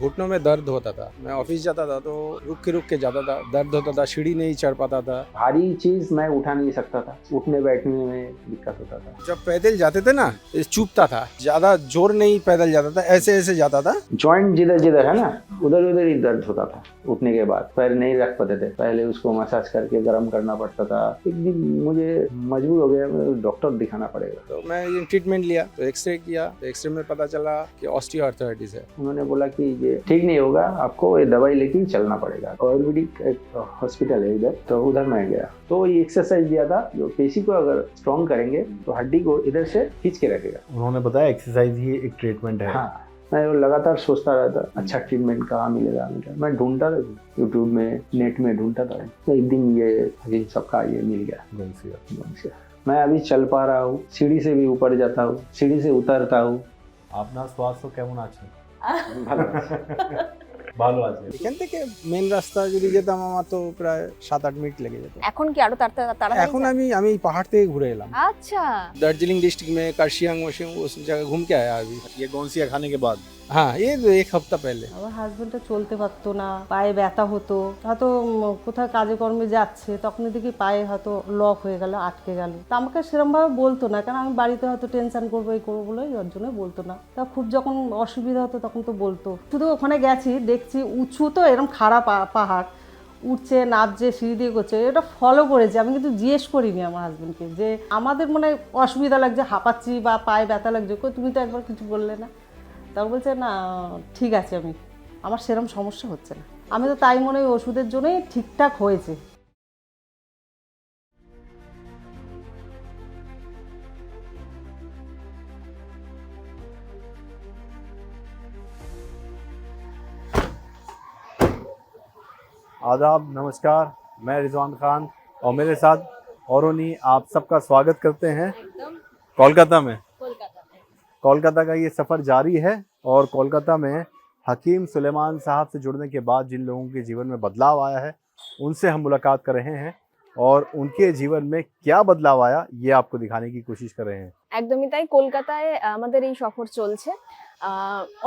घुटनों में दर्द होता था। मैं ऑफिस जाता था तो रुक के जाता था, दर्द होता था, सीढ़ी नहीं चढ़ पाता था। भारी चीज मैं उठा नहीं सकता था, उठने बैठने में दिक्कत होता था। जब पैदल जाते थे ना, चुभता था, ज्यादा जोर नहीं पैदल जाता था, ऐसे ऐसे जाता था। जॉइंट जिधर जिधर है ना, उधर उधर ही दर्द होता था। उठने के बाद पैर नहीं रख पाते थे, पहले उसको मसाज करके गर्म करना पड़ता था। एक दिन मुझे मजबूर हो गया, मुझे डॉक्टर दिखाना पड़ेगा। तो मैं ये ट्रीटमेंट लिया, तो एक्सरे किया, तो एक्सरे में पता चला कि ऑस्टियोआर्थराइटिस है। उन्होंने बोला कि ये ठीक नहीं होगा, आपको ये दवाई लेके ही चलना पड़ेगा। आयुर्वेदिक एक हॉस्पिटल है इधर, तो उधर मैं गया। तो ये एक्सरसाइज दिया था, जो पेशी को अगर स्ट्रॉन्ग करेंगे तो हड्डी को इधर से खींच के रखेगा। उन्होंने बताया एक्सरसाइज ही एक ट्रीटमेंट है। हाँ, मैं लगातार सोचता रहता, अच्छा ट्रीटमेंट कहाँ मिलेगा। मैं ढूंढता था, यूट्यूब में, नेट में ढूंढता था। तो एक दिन ये सबका ये मिल गया। गोंसिया। मैं अभी चल पा रहा हूँ, सीढ़ी से भी ऊपर जाता हूँ, सीढ़ी से उतरता हूँ। আপনার স্বাস্থ্য কেমন আছে? ভালো আছে। ভালো আছে। এখান থেকে মেন রাস্তা যদি যেতাম আমার তো প্রায় 7-8 মিনিট লেগে যেত। এখন কি আরো তাড়াতাড়ি এখন যায়? আমি पहाड़ থেকে ঘুরে এলাম। আচ্ছা, दार्जिलिंग डिस्ट्रिक्ट में कार्शियांग वाशियांग उस जगह घूम के आया अभी। ये गोंसिया खाने के बाद हाँ, ये 1 हफ्ता पहले। আমার হাজবেন্ডটা চলতে পারতো না, পায়ে ব্যথা হতো। হয়তো কোথাও কাজে কর্মে যাচ্ছে, তখন দেখি পায়ে হয়তো লক হয়ে গেল, আটকে গেল। তা আমাকে সেরকমভাবে বলতো না, কারণ আমি বাড়িতে হয়তো টেনশন করবো, এই করবো বলে ওর জন্য বলতো না। তা খুব যখন অসুবিধা হতো তখন তো বলতো। শুধু ওখানে গেছি, দেখছি উঁচু তো এরকম খারাপ পাহাড়, উঠছে নামছে সিঁড়ি দিয়ে করছে, এটা ফলো করেছি। আমি কিন্তু জিজ্ঞেস করিনি আমার হাজবেন্ডকে যে আমাদের মনে অসুবিধা লাগছে, হাঁপাচ্ছি বা পায়ে ব্যথা লাগছে, কই তুমি তো একবার কিছু বললে না। তারপর বলছে না ঠিক আছে, আমার সেরকম সমস্যা হচ্ছে না। আমি তো তাই মনে হয় ওষুধের জন্যই ঠিকঠাক হয়েছে। आदाब, नमस्कार। मैं रिजवान खान और मेरे साथ औरोनी आप सबका स्वागत करते हैं कोलकाता में। कोलकाता का ये सफ़र जारी है और कोलकाता में हकीम सुलेमान साहब से जुड़ने के बाद जिन लोगों के जीवन में बदलाव आया है उनसे हम मुलाकात कर रहे हैं और उनके जीवन में क्या बदलाव आया ये आपको दिखाने की कोशिश कर रहे हैं। একদমই তাই। কলকাতায় আমাদের এই সফর চলছে।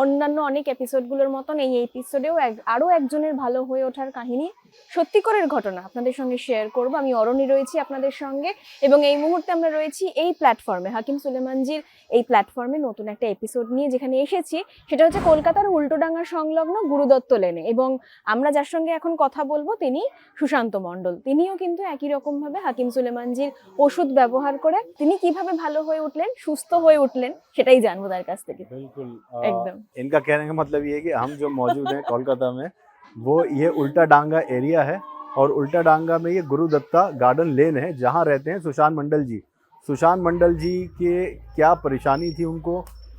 অন্যান্য অনেক এপিসোডগুলোর মতন এই এপিসোডেও আরও একজনের ভালো হয়ে ওঠার কাহিনী, সত্যিকারের ঘটনা আপনাদের সঙ্গে শেয়ার করব। আমি অরণি রয়েছি আপনাদের সঙ্গে এবং এই মুহূর্তে আমরা রয়েছি এই প্ল্যাটফর্মে, হাকিম সুলেমানজির এই প্ল্যাটফর্মে নতুন একটা এপিসোড নিয়ে। যেখানে এসেছি সেটা হচ্ছে কলকাতার উল্টোডাঙ্গা সংলগ্ন গুরুদত্ত লেনে এবং আমরা যার সঙ্গে এখন কথা বলবো তিনি সুশান্ত মণ্ডল। তিনিও কিন্তু একই রকমভাবে হাকিম সুলেমানজির ওষুধ ব্যবহার করে তিনি কিভাবে ভালো হয়ে উঠলেন, সুস্থ হয়ে উঠলেন, সেটাই জানবো তার কাছ থেকে। बिल्कुल एकदम। इनका कहने का मतलब ये है कि हम जो मौजूद हैं कोलकाता में वो ये उल्टा डांगा एरिया है और उल्टा डांगा में ये गुरुदत्ता गार्डन लेन है जहाँ रहते हैं सुशांत मंडल जी। सुशांत मंडल जी के क्या परेशानी थी, उनको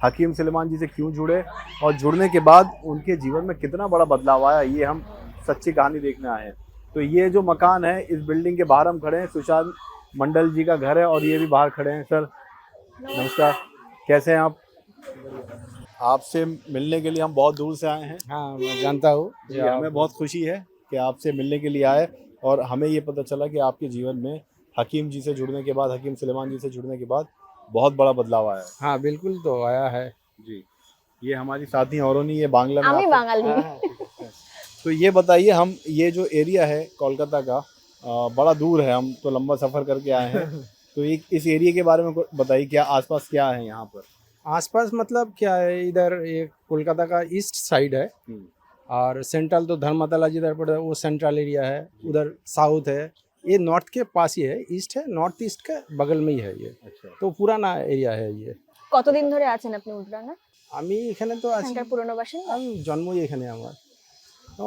हकीम सुलेमान जी से क्यों जुड़े और जुड़ने के बाद उनके जीवन में कितना बड़ा बदलाव आया, ये हम सच्ची कहानी देखने आए हैं। तो ये जो मकान है, इस बिल्डिंग के बाहर हम खड़े हैं, सुशांत मंडल जी का घर है और ये भी बाहर खड़े हैं। सर नमस्कार, कैसे हैं आप? आपसे मिलने के लिए हम बहुत दूर से आए हैं। हाँ, मैं जानता हूँ। जी, हमें बहुत खुशी है कि आपसे मिलने के लिए आए और हमें ये पता चला कि आपके जीवन में हकीम जी से जुड़ने के बाद, हकीम सुलेमान जी से जुड़ने के बाद बहुत बड़ा बदलाव आया है। हाँ, बिल्कुल तो आया है। जी, ये हमारी साथी औरोनी, ये बांग्ला में আমি आपको- বাঙালি। तो ये बताइए, हम ये जो एरिया है कोलकाता का बड़ा दूर है, हम तो लंबा सफ़र करके आए हैं तो इस एरिया के बारे में बताइए, क्या आसपास क्या है यहाँ पर? आसपास मतलब क्या है, इधर एक कोलकाता का ईस्ट साइड है और सेंट्रल तो धर्मतला जिधर पड़ता है वो सेंट्रल एरिया है, उधर साउथ है। ये नॉर्थ के पास ही है, ईस्ट है, नॉर्थ ईस्ट के बगल में ही है ये। अच्छा, तो पुराना एरिया है ये। কতদিন ধরে আছেন আপনি উল্টোডাঙ্গা? আমি এখানে তো আছি, এখানকার পুরনো বাসিন্দা? আমি জন্মই এখানে আমার।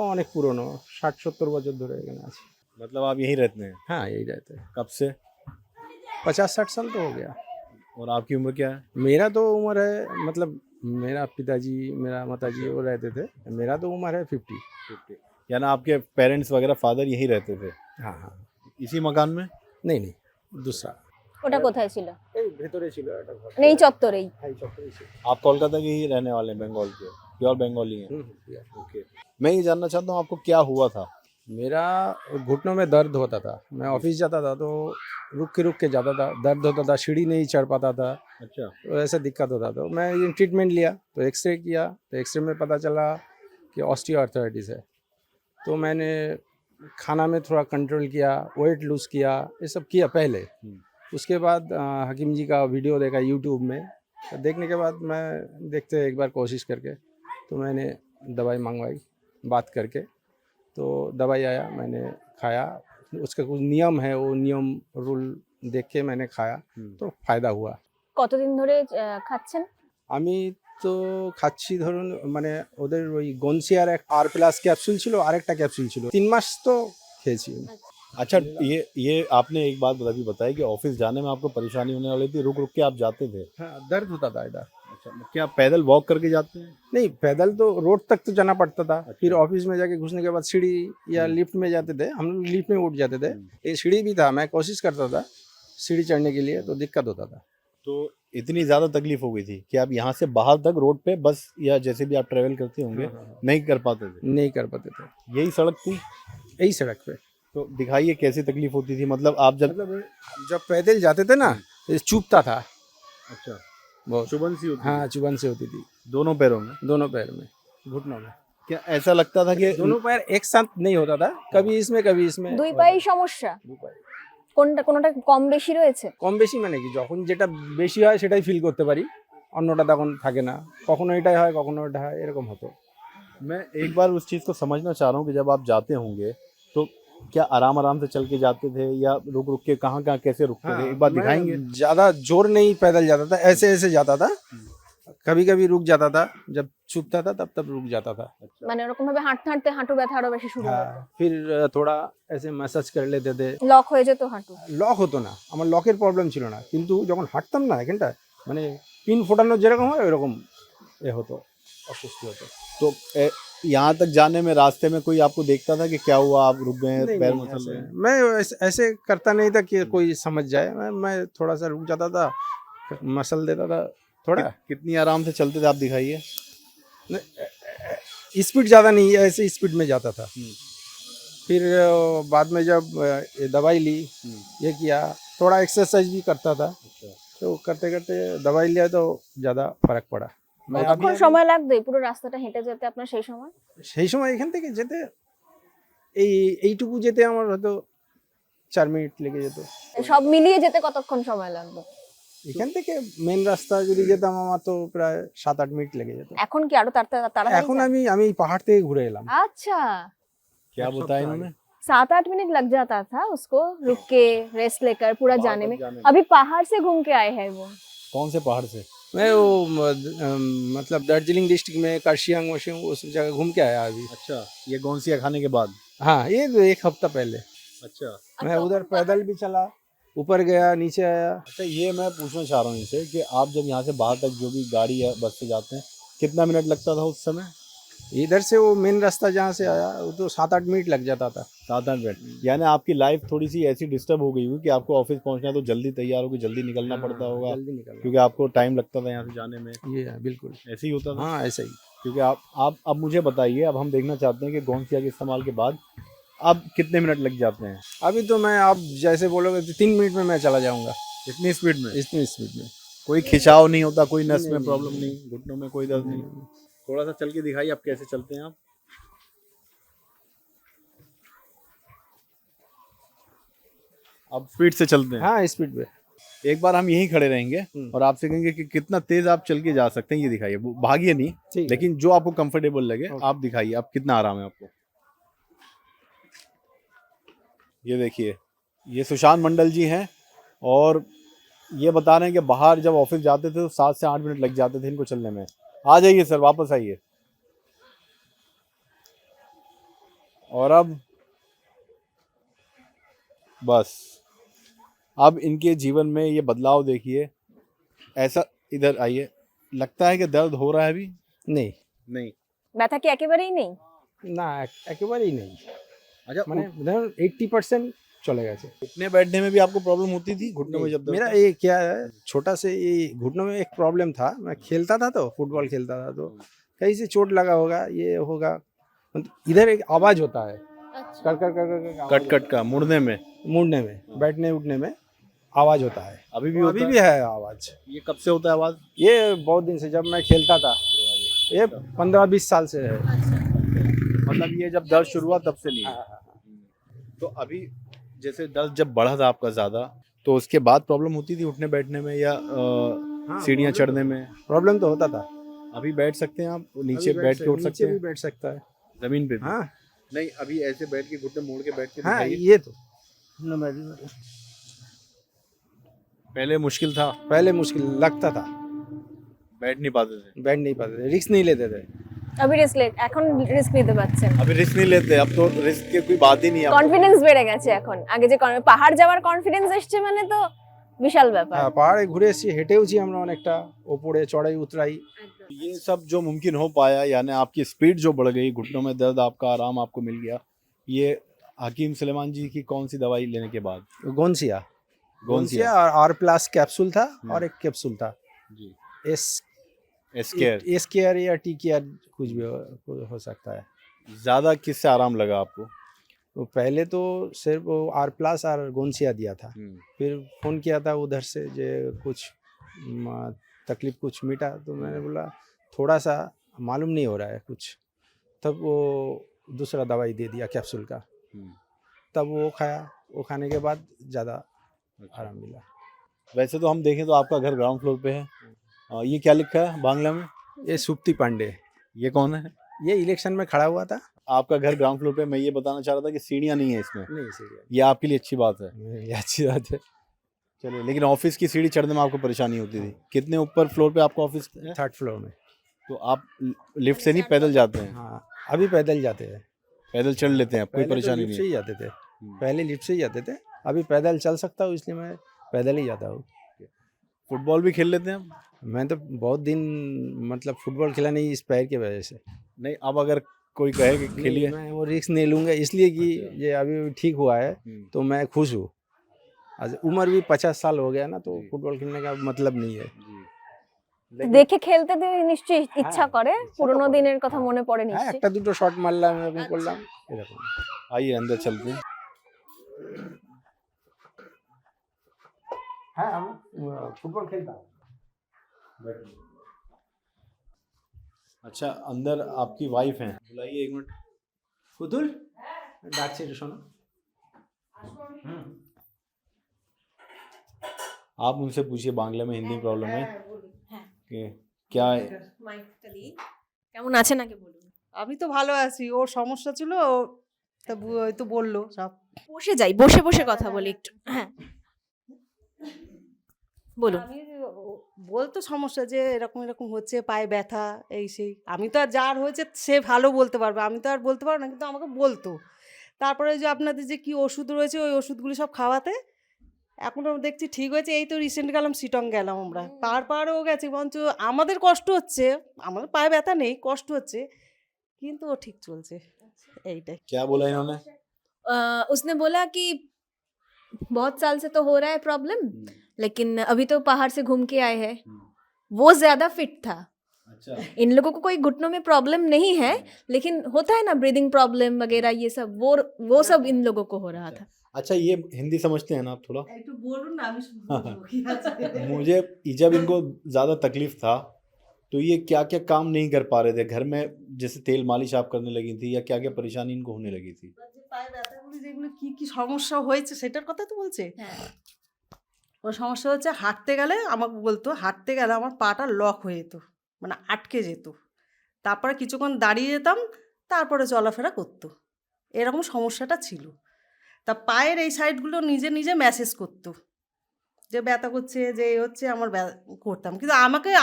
অনেক পুরনো, 60-70 বছর ধরে এখানে আছি। मतलब आप यहीं रहते हैं? हाँ, यही रहते हैं। कब से? 50-60 साल तो हो गया। और आपकी उम्र क्या है? मेरा तो उम्र है, मतलब मेरा पिताजी, मेरा माताजी वो रहते थे, मेरा तो उम्र है 50। 50। यानी आपके पेरेंट्स वगैरह फादर यहीं रहते थे हाँ हाँ, इसी मकान में? नहीं दूसरा ওটা কোথায় ছিল? এই ভেতরে ছিল একটা ঘর। মানে এই চত্বরেই? হ্যাঁ, এই চত্বরেই ছিল। आप कोलकाता के ही रहने वाले हैं, बंगाल के, प्योर बंगाली हैं? ओके। मैं ये जानना चाहता हूँ आपको क्या हुआ था? मेरा घुटनों में दर्द होता था। मैं ऑफिस जाता था तो रुक के जाता था, दर्द होता था, सीढ़ी नहीं चढ़ पाता था, अच्छा, तो ऐसा दिक्कत होता था। मैं ये ट्रीटमेंट लिया, तो एक्सरे किया, तो एक्सरे में पता चला कि ऑस्टियोआर्थराइटिस है। तो मैंने खाना में थोड़ा कंट्रोल किया, वेट लूज़ किया, ये सब किया पहले। उसके बाद हकीम जी का वीडियो देखा यूट्यूब में, तो देखने के बाद मैं देखते एक बार कोशिश करके, तो मैंने दवाई मंगवाई बात करके, तो दवाई आया, मैंने खाया। उसका कुछ नियम है, वो नियम रूल देख के मैंने खाया, তো ফায়দা हुआ। কতদিন ধরে খাচ্ছেন? আমি তো খাচ্ছি ধরুন মানে ওদের ওই গনসিয়ার এক আর প্লাস ক্যাপসুল ছিল, আরেকটা ক্যাপসুল ছিল, 3 মাস তো খেয়েছি আমি। अच्छा, ये आपने एक बात अभी बताई कि ऑफिस जाने में आपको परेशानी होने वाली थी, रुक रुक के आप जाते थे। हाँ, दर्द होता था इधर। अच्छा, क्या पैदल वॉक करके जाते हैं? नहीं, पैदल तो रोड तक तो जाना पड़ता था, फिर ऑफिस में जाके घुसने के बाद सीढ़ी या लिफ्ट में जाते थे, हम लोग लिफ्ट में उठ जाते थे। ये सीढ़ी भी था, मैं कोशिश करता था सीढ़ी चढ़ने के लिए, तो दिक्कत होता था। तो इतनी ज़्यादा तकलीफ हो गई थी कि आप यहाँ से बाहर तक रोड पे बस या जैसे भी आप ट्रेवल करते होंगे नहीं कर पाते थे? नहीं कर पाते थे, यही सड़क थी? यही सड़क पे। तो दिखाइए कैसी तकलीफ होती थी, मतलब आप मतलब जब पैदल जाते थे ना, ये चुभता था अच्छा, बहुत। चुभन सी होती हाँ, चुभन से होती थी दोनों पैरों में? दोनों पैर में, घुटनों में। क्या ऐसा लगता था कि दोनों पैर एक साथ नहीं होता था, कभी इसमें कभी इसमें। দুই পায়েই সমস্যা? দু পায়ে। কোনটা কম বেশি রয়েছে? কম বেশি মানে কি, যখন যেটা বেশি হয় সেটাই ফিল করতে পারি, অন্যটা তখন থাকে না, কখনো এটাই হয় কখনো ওটা হয়, এরকম হতো। मैं एक बार उस चीज़ को समझना चाह रहा हूँ कि जब आप जाते होंगे तो क्या आराम आराम से चल के जाते थे या रुक रुक के कहाँ कहाँ कैसे रुकते थे, एक बार दिखाएंगे? ज़्यादा जोर नहीं पैदल जाता था, ऐसे ऐसे जाता था, कभी कभी रुक जाता था, जब चुभता था तब तब रुक जाता था। মানে এরকম ভাবে হাঁটতে হাঁটতে হাঁটু ব্যথা আরো বেশি শুরু হতো? हाँ, फिर थोड़ा ऐसे मैसाज कर लेते थे। লক হয়ে যেত হাঁটু? লক হতো না, আমার লকের প্রবলেম ছিল না, কিন্তু যখন হাঁটতাম না এখানটা মানে পিন ফোটানো যেরকম হয় ওইরকম এ হতো, অস্বস্তি হতো। तो यहाँ तक जाने में रास्ते में कोई आपको देखता था कि क्या हुआ, आप रुक गए, नहीं, पैर नहीं, मसल ऐसे- रहे हैं? मैं ऐसे करता नहीं था कि कोई समझ जाए, मैं थोड़ा सा रुक जाता था, मसल देता था थोड़ा। कितनी आराम से चलते थे आप दिखाइए? स्पीड ज़्यादा नहीं है, ऐसे स्पीड में जाता था। फिर बाद में जब ये दवाई ली, ये किया, थोड़ा एक्सरसाइज भी करता था, तो करते करते दवाई लिया तो ज़्यादा फर्क पड़ा। मैं কতক্ষণ সময় লাগতো এই পুরো রাস্তাটা হেঁটে যেতে আপনার সেই সময়? সেই সময় এখান থেকে যেতে এইটুকু যেতে আমার হয়তো 4 মিনিট লেগে যেত। সব মিলিয়ে যেতে কতক্ষণ সময় লাগতো? এখান থেকে মেন রাস্তা যদি যেতাম আমার তো প্রায় 7-8 মিনিট লেগে যেত। এখন কি আরো তাড়াতাড়ি? এখন আমি এই পাহাড় থেকে ঘুরে এলাম। अच्छा, क्या बताया इन्होंने? 7-8 मिनट लग जाता था उसको रुक के रेस्ट लेकर पूरा जाने में। अभी पहाड़ से घूम के आए हैं वो। कौन से पहाड़ से? मैं वो मतलब दार्जिलिंग डिस्ट्रिक्ट में कार्शियांग वशियांग उस जगह घूम के आया अभी। अच्छा, ये गौंसिया खाने के बाद? हाँ, ये 1 हफ्ता पहले अच्छा मैं उधर पैदल भी चला, ऊपर गया, नीचे आया। अच्छा, ये मैं पूछना चाह रहा हूँ इनसे कि आप जब यहाँ से बाहर तक जो भी गाड़ी या बस से जाते हैं कितना मिनट लगता था उस समय? इधर से वो मेन रास्ता जहाँ से आया वो तो 7-8 मिनट लग जाता था। 7-8 मिनट? यानी आपकी लाइफ थोड़ी सी ऐसी डिस्टर्ब हो गई हुई कि आपको ऑफिस पहुँचना है तो जल्दी तैयार होकर जल्दी निकलना पड़ता होगा, जल्दी निकल क्योंकि आपको टाइम लगता था यहाँ से जाने में। ये है, बिल्कुल ऐसे ही होता था? हाँ, ऐसा ही। क्योंकि आप अब मुझे बताइए, अब हम देखना चाहते हैं कि गौंसिया के इस्तेमाल के बाद अब कितने मिनट लग जाते हैं? अभी तो मैं आप जैसे बोलोगे तो 3 मिनट में मैं चला जाऊंगा, इतनी स्पीड में? इतनी स्पीड में। कोई खिंचाव नहीं होता, कोई नस में नहीं, प्रॉब्लम नहीं, नहीं, घुटनों में कोई दर्द नहीं? थोड़ा सा चल के दिखाइए आप कैसे चलते हैं आप। अब स्पीड से चलते हैं? हाँ, स्पीड पे। एक बार हम यहीं खड़े रहेंगे और आपसे कहेंगे कि कितना तेज आप चल के जा सकते हैं, ये दिखाइए। वो भागिए नहीं, ठीक है। लेकिन जो आपको कंफर्टेबल लगे आप दिखाइए, आप कितना आराम है आपको। ये देखिए, ये सुशांत मंडल जी हैं और ये बता रहे हैं कि बाहर जब ऑफिस जाते थे तो 7 से 8 मिनट लग जाते थे इनको चलने में। आ जाइए सर, वापस आइए। और अब बस, अब इनके जीवन में ये बदलाव देखिए। ऐसा, इधर आइए, लगता है कि दर्द हो रहा है अभी? नहीं नहीं। ব্যথা কি একেবারেই নেই? না, একেবারেই নেই, अच्छा, মানে ধরুন 80% চলে গেছে। उठने बैठने में भी आपको प्रॉब्लम होती थी घुटनों में जब दर्द मेरा था? ये क्या है, छोटा से ये घुटनों में एक प्रॉब्लम था। मैं खेलता था तो फुटबॉल खेलता था तो कहीं से चोट लगा होगा, ये होगा, मतलब इधर एक आवाज होता है कर कर कर कर आवाज कट कट का मुड़ने में? मुड़ने में, बैठने उठने में आवाज होता है। अभी भी तो होता अभी है? भी है आवाज। ये कब से होता है आवाज? ये बहुत दिन से, जब मैं खेलता था, ये 15-20 साल से है। मतलब ये जब दर्द शुरू हुआ तब से नहीं है। तो अभी जैसे दर्द जब बढ़ा था आपका ज्यादा, तो उसके बाद प्रॉब्लम होती थी उठने बैठने में या सीढ़ियाँ चढ़ने में? प्रॉब्लम तो होता था। अभी बैठ सकते हैं आप, नीचे अभी बैठ के उठ सकते नीचे भी हैं बैठ सकता है। जमीन पे भी? हाँ नहीं, अभी ऐसे बैठ के घुटने मोड़ के बैठ के हाँ, दिखाइए। ये तो पहले मुश्किल था, पहले मुश्किल लगता था, बैठ नहीं पाते थे। बैठ नहीं पाते थे, रिस्क नहीं लेते थे। अभी এখন রিস্ক নিতে পারছেন, अभी रिस्क नहीं लेते, अब तो रिस्क की कोई बात ही नहीं है। কনফিডেন্স বেড়ে গেছে এখন। আগে যে পাহাড় যাওয়ার কনফিডেন্স এসছে মানে তো বিশাল ব্যাপার। হ্যাঁ, পাহাড়ে ঘুরে এসেছি, হেঁটেওছি আমরা অনেকটা, ওপরে চড়াই উতরাই। ये सब जो मुमकिन हो पाया, यानी आपकी स्पीड जो बढ़ गई, घुटनों में दर्द आपका आराम आपको मिल गया, ये हकीम सुलेमान जी की कौन सी दवाई लेने के बाद? गोंसिया गोंसिया और आर प्लस कैप्सूल था और एक कैप्सूल था जी, एस एस्केयर। एस केयर या टी केयर, कुछ भी हो सकता है। ज्यादा किससे आराम लगा आपको? तो पहले तो सिर्फ वो आर प्लस और गोंसिया दिया था, फिर फ़ोन किया था उधर से जे कुछ तकलीफ कुछ मिटा, तो मैंने बोला थोड़ा सा मालूम नहीं हो रहा है कुछ, तब वो दूसरा दवाई दे दिया कैप्सूल का, तब वो खाया, वो खाने के बाद ज़्यादा आराम मिला। वैसे तो हम देखें तो आपका घर ग्राउंड फ्लोर पे है। ये क्या लिखा है बांग्ला में? ये सुप्ति पांडे, ये कौन है? ये इलेक्शन में खड़ा हुआ था। आपका घर ग्राउंड फ्लोर पे। मैं ये बताना चाह रहा था कि सीढ़ियाँ नहीं है इसमें, नहीं सीढ़ियाँ, ये आपके लिए अच्छी बात है। ये अच्छी बात है। चलिए, लेकिन ऑफिस की सीढ़ी चढ़ने में आपको परेशानी होती थी। कितने ऊपर फ्लोर पे आपका ऑफिस है? 3rd फ्लोर में। तो आप लिफ्ट से नहीं पैदल जाते हैं? हाँ, अभी पैदल जाते हैं। पैदल चढ़ लेते हैं आप, कोई पहले तो परेशानी लिफ्ट नहीं से है? ही जाते थे, पहले लिफ्ट से ही जाते थे, अभी पैदल चल सकता हूँ इसलिए मैं पैदल ही जाता हूँ। फुटबॉल भी खेल लेते हैं आप? मैं तो बहुत दिन मतलब फुटबॉल खेला नहीं इस पैर की वजह से। नहीं, अब अगर कोई कहे कि खेलिए? मैं वो रिस्क नहीं लूँगा, इसलिए कि ये अभी ठीक हुआ है तो मैं खुश हूँ। आज उम्र भी 50 साल हो गया ना, तो फुटबॉल खेलने का मतलब नहीं है। দেখে খেলতে দিয়ে নিশ্চয়ই ইচ্ছা করে, পুরোনো দিনের কথা মনে পড়ে হ্যাঁ, নিশ্চয়ই। একটা দুটো শট মারলাম, এরকম করলাম, এরকম। आइए अंदर चलते हैं। হ্যাঁ, আমি ফুটবল খেলতাম। अच्छा, अंदर आपकी वाइफ हैं, बुलाइए 1 मिनट। পুতুল ডাকছে, একটু শোনো। आप उनसे पूछिए बांग्ला में, हिंदी प्रॉब्लम है कि क्या কেমন আছেন আগে বলুন। আমি তো ভালো আছি, ওর সমস্যা ছিল, তা ওই তো বললো সব। বসে যাই, বসে বসে কথা বলি একটু। হ্যাঁ বলুন। আমি বলতো সমস্যা যে এরকম এরকম হচ্ছে, পায়ে ব্যথা, এই সেই। আমি তো আর যার হয়েছে সে ভালো বলতে পারবে, আমি তো আর বলতে পারবো না, কিন্তু আমাকে বলতো। তারপরে যে আপনাদের যে কি ওষুধ রয়েছে, ওই ওষুধগুলি সব খাওয়াতে এখনও দেখছি ঠিক হয়েছে। এই তো রিসেন্ট গেলাম, শিটং গেলাম আমরা, পাহাড়ও গেছি, বরঞ্চ আমাদের কষ্ট হচ্ছে, আমাদের পায়ে ব্যথা নেই, কষ্ট হচ্ছে, কিন্তু ও ঠিক চলছে, এইটাই। क्या बोला इन्होंने? उसने बोला कि बहुत साल से तो हो रहा है प्रॉब्लम, लेकिन अभी तो पहाड़ से घूम के आए हैं, वो ज्यादा फिट था। अच्छा, इन लोगों को कोई घुटनों में प्रॉब्लम नहीं है, लेकिन होता है ना ब्रीदिंग प्रॉब्लम वगैरह, ये सब वो सब इन लोगों को हो रहा था। अच्छा, ये हिंदी समझते हैं ना आप थोड़ा? একটু বলুন না, আমি শুনবো কি আছে। मुझे जब इनको ज़्यादा तकलीफ था तो ये क्या क्या काम नहीं कर पा रहे थे घर में, जैसे तेल मालिश आप करने लगी थी, या क्या क्या परेशानी इनको होने लगी थी? যে পায়ে ব্যথাগুলি যেগুলো কি কি সমস্যা হয়েছে সেটার কথা তো বলছে। ওর সমস্যা হচ্ছে হাঁটতে গেলে, আমাকে বলতো হাঁটতে গেলে আমার পাটা লক হয়ে যেত, মানে আটকে যেত, তারপরে কিছুক্ষণ দাঁড়িয়ে যেতাম, তারপরে চলাফেরা করতো, এরকম সমস্যাটা ছিল। তা পায়ের এই সাইডগুলো নিজে নিজে ম্যাসেজ করতো, যে ব্যথা করছে, যে এই হচ্ছে, আমার করতাম, কিন্তু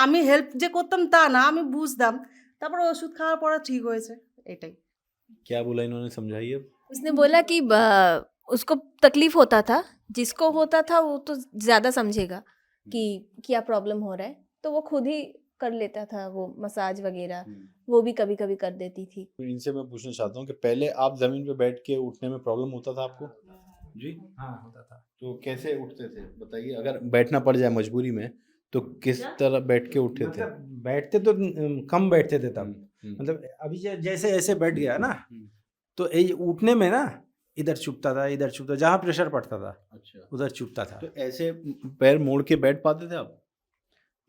আমি হেল্প যে করতাম তা না, আমি বুঝতাম, তারপরে ওষুধ খাওয়ার পরে ঠিক হয়েছে, এটাই। क्या बोला इन्होंने, समझाइए। उसने बोला कि उसको तकलीफ होता था, जिसको होता था वो तो ज्यादा समझेगा कि क्या प्रॉब्लम हो रहा है, तो वो खुद ही कर लेता था, वो मसाज वगैरह वो भी कभी कभी कर देती थी। इनसे मैं पूछना चाहता हूँ कि पहले आप जमीन पे बैठ के उठने में प्रॉब्लम होता था आपको? जी हाँ, होता था। तो कैसे उठते थे बताइए, अगर बैठना पड़ जाए मजबूरी में तो किस तरह बैठ के उठते थे? मतलब बैठते तो कम बैठते थे तब, मतलब अभी जैसे ऐसे बैठ गया ना, तो ये उठने में ना इधर चुभता था, इधर चुभता, जहाँ प्रेशर पड़ता था अच्छा, उधर चुभता था। तो ऐसे पैर मोड़ के बैठ पाते थे आप?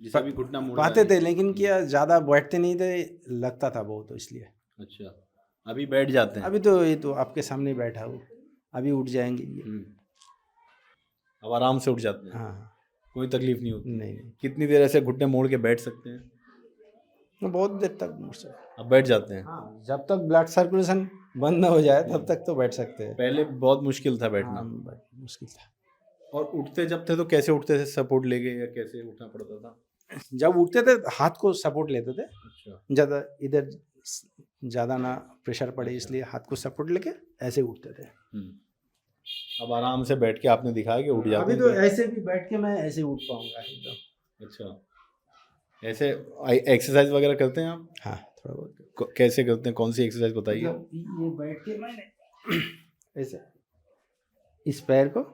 जैसे अभी घुटना मोड़ पाते थे, लेकिन क्या ज़्यादा बैठते नहीं थे, लगता था बहुत, तो इसलिए। अच्छा, अभी बैठ जाते हैं? अभी तो ये तो आपके सामने ही बैठा हूँ, अभी उठ जाएंगे ये। अब आराम से उठ जाते हैं? हाँ, कोई तकलीफ नहीं होती? नहीं नहीं, कितनी देर ऐसे घुटने मोड़ के बैठ सकते हैं? तो बहुत देर तक उठ सकते अब बैठ जाते हैं? हैं। हाँ, जब तक ब्लड सर्कुलेशन बंद ना हो जाए तब तक तो बैठ सकते हैं। पहले बहुत मुश्किल था बैठना। हाँ, मुश्किल था। और उठते जब थे तो कैसे उठते थे, सपोर्ट लेके या कैसे उठना पड़ता था? जब उठते थे हाथ को सपोर्ट लेते थे, अच्छा। ज़्यादा इधर ज़्यादा ना प्रेशर पड़े इसलिए हाथ को सपोर्ट लेके ऐसे उठते थे। अब आराम से बैठ के आपने दिखाया कि उठ जाते अभी हैं? तो ऐसे भी बैठ के मैं ऐसे उठ पाऊंगा एकदम। अच्छा, ऐसे एक्सरसाइज वगैरह करते हैं आप? हाँ, थोड़ा बहुत। कैसे करते हैं, कौन सी एक्सरसाइज बताइए? मतलब ये बैठ के मैंने ऐसे इस पैर को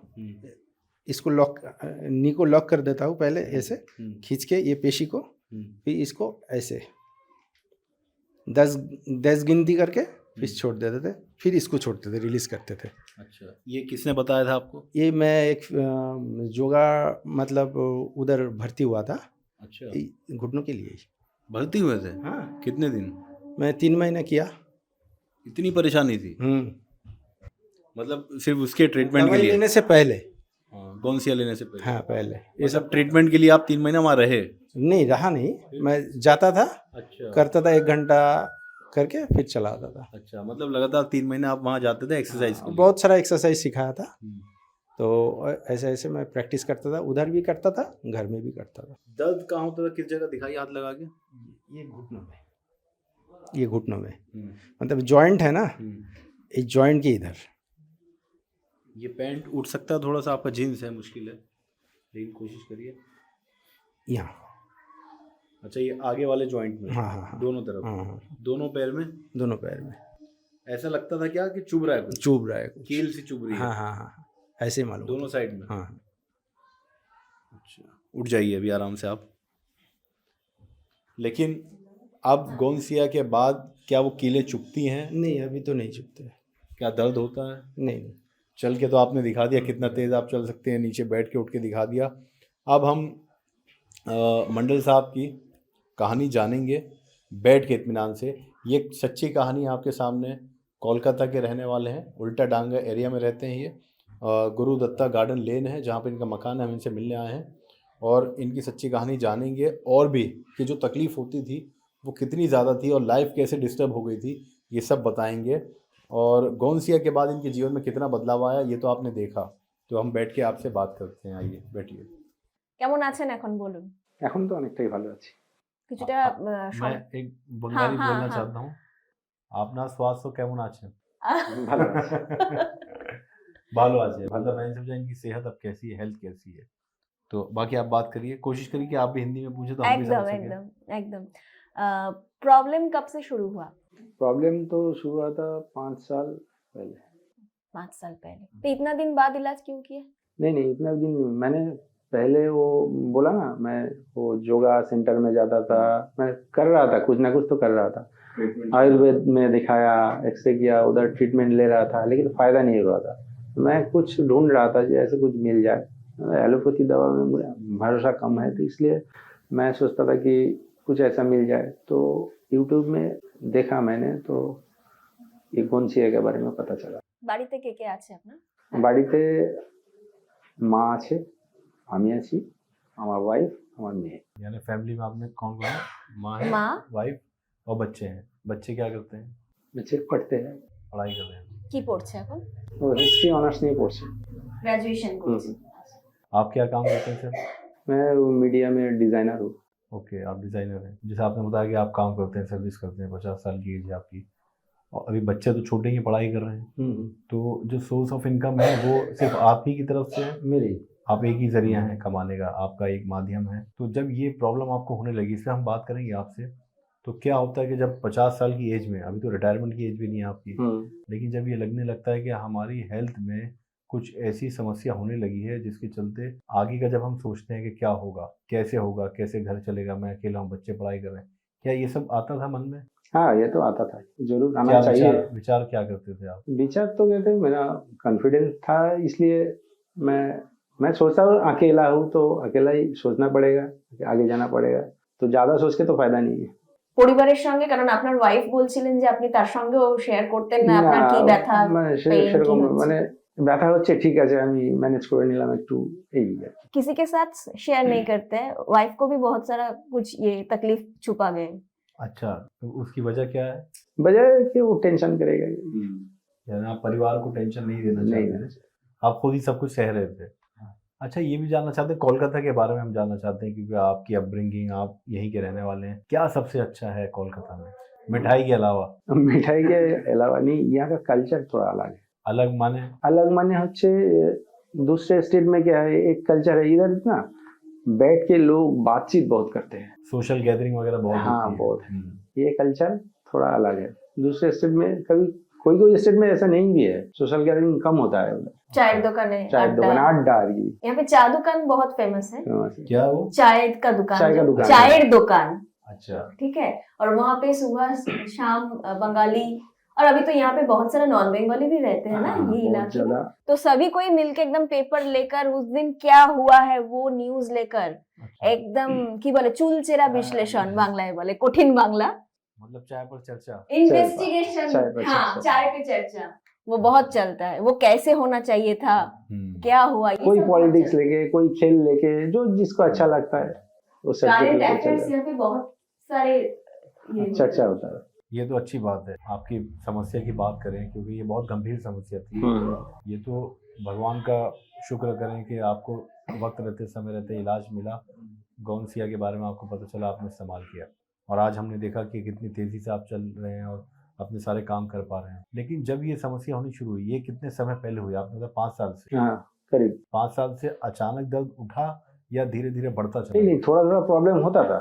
इसको लॉक, नी को लॉक कर देता हूँ पहले ऐसे खींच के ये पेशी को, फिर इसको ऐसे 10 गिनती करके फिर छोड़ देते थे, फिर इसको छोड़ते थे, रिलीज करते थे। अच्छा, ये किसने बताया था आपको? ये मैं एक योगा मतलब उधर भर्ती हुआ था। अच्छा, घुटनों के लिए। भर्ती हुए थे? हाँ, कितने दिन? मैं 3 महीने किया। इतनी परेशानी थी? मतलब सिर्फ उसके ट्रीटमेंट के दवाई लिए? लेने से पहले। हाँ, कौन सी लेने से पहले? हाँ, पहले ये सब ट्रीटमेंट के लिए आप 3 महीना वहाँ रहे? नहीं रहा, नहीं मैं जाता था, अच्छा, करता था 1 घंटा करके फिर चला आता था। अच्छा, मतलब लगातार 3 महीने आप वहाँ जाते थे एक्सरसाइज के लिए? बहुत सारा एक्सरसाइज सिखाया था, हम्म। तो ऐसे ऐसे मैं प्रैक्टिस करता था, उधर भी करता था, घर में भी करता था। दर्द कहाँ होता था, किस जगह दिखाई हाथ लगा के? ये घुटनों में, ये घुटनों में, मतलब जॉइंट है ना, इस जॉइंट के इधर। ये पैंट उठ सकता है थोड़ा सा, आपका जीन्स है, मुश्किल है लेकिन कोशिश करिए। यहाँ। अच्छा, ये आगे वाले जॉइंट में? हाँ हाँ हाँ, दोनों तरफ? हाँ हाँ, दोनों पैर में? दोनों पैर में। ऐसा लगता था क्या कि चुभ रहा है कुछ? चुभ रहा है कुछ। कील सी चुभ रही है? हाँ हाँ हाँ, ऐसे ही मालूम दोनों होता साइड में? है। हाँ हाँ। अच्छा, उठ जाइए अभी आराम से आप। लेकिन अब गोंसिया के बाद क्या वो कीलें चुभती हैं? नहीं, अभी तो नहीं चुभते। क्या दर्द होता है? नहीं नहीं। चल के तो आपने दिखा दिया कितना तेज़ आप चल सकते हैं, नीचे बैठ के उठ के दिखा दिया। अब हम मंडल साहब की कहानी जानेंगे बैठ के इत्मीनान से। ये सच्ची कहानी आपके सामने। कोलकाता के रहने वाले हैं, उल्टा डांगा एरिया में रहते हैं ये। गुरु दत्ता गार्डन लेन है जहाँ पर इनका मकान है, हम इनसे मिलने आए हैं और इनकी सच्ची कहानी जानेंगे, और भी कि जो तकलीफ़ होती थी वो कितनी ज़्यादा थी और लाइफ कैसे डिस्टर्ब हो गई थी, ये सब बताएंगे। और गोंसिया के बाद इनके जीवन में कितना बदलाव आया ये तो आपने देखा। तो हम बैठ के आपसे बात करते हैं, आइए बैठिए। কেমন আছেন এখন বলুন? এখন তো অনেকটাই ভালো আছি। কিছুটা मैं एक बंगाली हाँ, बोलना हाँ। चाहता हूँ। আপনার स्वास्थ्य কেমন আছে? ভালো আছি। भालो আছে, मतलब मैंने समझा इनकी सेहत अब कैसी है, हेल्थ कैसी है। तो बाकी आप बात करिए, कोशिश करिए कि आप भी हिंदी में पूछे तो हम भी एकदम समझ सकें। एकदम एकदम। प्रॉब्लम कब से शुरू हुआ? प्रॉब्लम तो शुरू हुआ था 5 साल पहले। 5 साल पहले। तो इतना दिन बाद इलाज क्यों किया? नहीं इतना दिन मैंने पहले वो बोला ना, मैं वो योगा सेंटर में जाता था, मैं कर रहा था कुछ ना कुछ तो कर रहा था। आयुर्वेद में दिखाया, एक्सरे किया, उधर ट्रीटमेंट ले रहा था, लेकिन फ़ायदा नहीं हो रहा था। मैं कुछ ढूंढ रहा था जैसे कुछ मिल जाए। एलोपैथी दवा में मुझे भरोसा कम है, तो इसलिए मैं सोचता था कि कुछ ऐसा मिल जाए। तो यूट्यूब में देखा मैंने, तो ये गोंसिया के बारे में पता चला। বাড়িতে কে কে আছে আপনার? বাড়িতে মা আছে, আমি আছি, আমার ওয়াইফ, আমার মেয়ে। यानी फैमिली में आपने कौन कौन है? माँ है, माँ। वाइफ और बच्चे हैं। बच्चे क्या करते हैं? बच्चे पढ़ते हैं, पढ़ाई कर रहे हैं। কি পড়ছে এখন? वो हिस्ट्री ऑनर्स नहीं पढ़ते। গ্র্যাজুয়েশন করছে। आप क्या काम करते हैं सर? मैं मीडिया में डिज़ाइनर हूँ। ओके, आप डिज़ाइनर हैं। जैसे आपने बताया कि आप काम करते हैं, सर्विस करते हैं, 50 साल की एज है आपकी और अभी बच्चे तो छोटे ही पढ़ाई कर रहे हैं। तो जो सोर्स ऑफ इनकम है वो सिर्फ आप ही की तरफ से है? मेरी। आप एक ही जरिया है कमाने का, आपका एक माध्यम है। तो जब ये प्रॉब्लम आपको होने लगी, इससे हम बात करेंगे आपसे। तो क्या होता है कि जब 50 साल की एज में, अभी तो रिटायरमेंट की एज भी नहीं है आपकी, लेकिन जब ये लगने लगता है कि हमारी हेल्थ में कुछ ऐसी समस्या होने लगी है जिसके चलते आगे का जब हम सोचते हैं कि क्या होगा, कैसे घर चलेगा, मैं अकेला हूँ, बच्चे पढ़ाई कर रहे हैं, क्या ये सब आता था मन में? हाँ, ये तो आता था, जरूर आना क्या चाहिए। विचार क्या करते थे आप? विचार तो कहते मेरा कॉन्फिडेंस था, इसलिए मैं सोचता हूँ अकेला हूँ तो अकेला ही सोचना पड़ेगा, आगे जाना पड़ेगा, तो ज़्यादा सोच के तो फायदा नहीं है। পরিবারের সঙ্গে, কারণ আপনার ওয়াইফ বলছিলেন যে আপনি তার সঙ্গেও শেয়ার করতেন না আপনার কি ব্যথা মানে pain কি সেরকম হচ্ছে? মানে ব্যথা হচ্ছে, ঠিক আছে আমি ম্যানেজ করে নিলাম একটু, এই আর কি। किसी के साथ शेयर नहीं करते हैं, वाइफ को भी बहुत सारा कुछ ये तकलीफ छुपा गए। अच्छा, तो उसकी वजह क्या है? वजह है कि वो टेंशन करेगा, यानी आप परिवार को टेंशन नहीं देना नहीं चाहते देना थे, आप खुद ही सब कुछ सह रहे थे। अच्छा, ये भी जानना चाहते हैं कोलकाता के बारे में, हम जानना चाहते हैं क्योंकि आपकी अपब्रिंगिंग, आप यहीं के रहने वाले हैं, क्या सबसे अच्छा है कोलकाता में मिठाई के अलावा? मिठाई के अलावा नहीं, यहाँ का कल्चर थोड़ा अलग है। अलग माने? अलग माने হচ্ছে दूसरे स्टेट में क्या है, एक कल्चर है इधर ना, बैठ के लोग बातचीत बहुत करते हैं। सोशल गैदरिंग वगैरह बहुत हाँ, होती है। बहुत है। ये कल्चर थोड़ा अलग है। दूसरे स्टेट में कभी कोई कोई स्टेट में ऐसा नहीं भी है, सोशल गैदरिंग कम होता है उधर। चाय दुकानें, चाय दुकान, अड्डा। अड्डा आ रही यहाँ पे चाय दुकान बहुत फेमस है, क्या वो? चाय का दुकान, चाय का जो- दुकान। चायेर दुकान, अच्छा, ठीक है। और वहाँ पे सुबह शाम बंगाली, और अभी तो यहाँ पे बहुत सारा नॉन बंगाली भी रहते हैं ना हाँ, ये बहुत इलाके में, ज्यादा। तो सभी कोई मिलके एकदम पेपर लेकर उस दिन क्या हुआ है वो न्यूज लेकर একদম কি বলে চুলচেরা বিশ্লেষণ বাংলায় বলে, কঠিন বাংলা, मतलब चाय पर चर्चा। इन्वेस्टिगेशन, चाय पर हाँ चर्चा। चाय पे चर्चा, वो बहुत चलता है। वो कैसे होना चाहिए था, क्या हुआ, ये कोई सब बहुत पॉलिटिक्स चलता है। लेके, कोई खेल लेके, जो जिसको अच्छा लगता है वो करंट सब्जेक्ट लेके अफेयर्स चल यहाँ पे बहुत सारे ये चर्चा होता है। ये तो अच्छी बात है, आपकी समस्या की बात करें क्योंकि ये बहुत गंभीर समस्या थी। ये तो भगवान का शुक्र करें कि आपको वक्त रहते समय रहते इलाज मिला, गौनसिया के बारे में आपको पता चला, आपने इस्तेमाल किया, और आज हमने देखा कि कितनी तेज़ी से आप चल रहे हैं और अपने सारे काम कर पा रहे हैं। लेकिन जब ये समस्या होनी शुरू हुई, ये कितने समय पहले हुई? आपने बताया 5 साल से। हाँ, करीब 5 साल से अचानक दर्द उठा या धीरे धीरे बढ़ता चला? नहीं नहीं, थोड़ा थोड़ा प्रॉब्लम होता था,